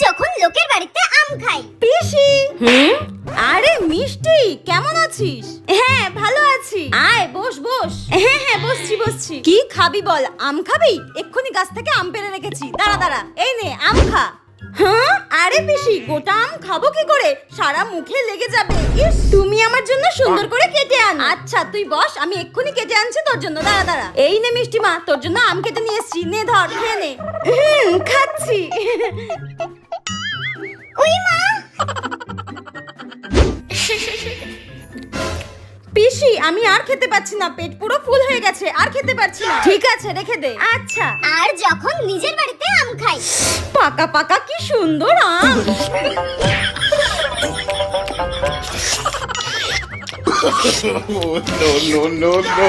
যখন লোকের বাড়িতে আম খাই। পিসি। আরে মিষ্টি, কেমন আছিস? হ্যাঁ ভালো আছি। আয় বস বস। হ্যাঁ হ্যাঁ বসছি বসছি। কি খাবি বল? আম খাবি? এক্ষুনি গাছ থেকে আম পেড়ে রেখেছি, দাঁড়া দাঁড়া। এই নে আম খা। হ্যাঁ আরে পিসি, গোটা আম খাবো কি করে? সারা মুখে লেগে যাবে। ইস, তুমি আমার জন্য সুন্দর করে কেটে আন। আচ্ছা তুই বস, আমি এক্ষুনি কেটে আনছি তোর জন্য, দাঁড়া দাঁড়া। এই নে মিষ্টি মা, তোর জন্য আম কেটে নিয়ে এসেছি, নে ধর খেয়ে নে। খাচ্ছি। ওই মা, পিসি আমি আর খেতে পাচ্ছি না, পেট পুরো ফুল হয়ে গেছে, আর খেতে পাচ্ছি না। ঠিক আছে রেখে দে। আচ্ছা। আর যখন নিজের বাড়িতে আম খাই। পাকা পাকা কি সুন্দর আম। no, no, no, no.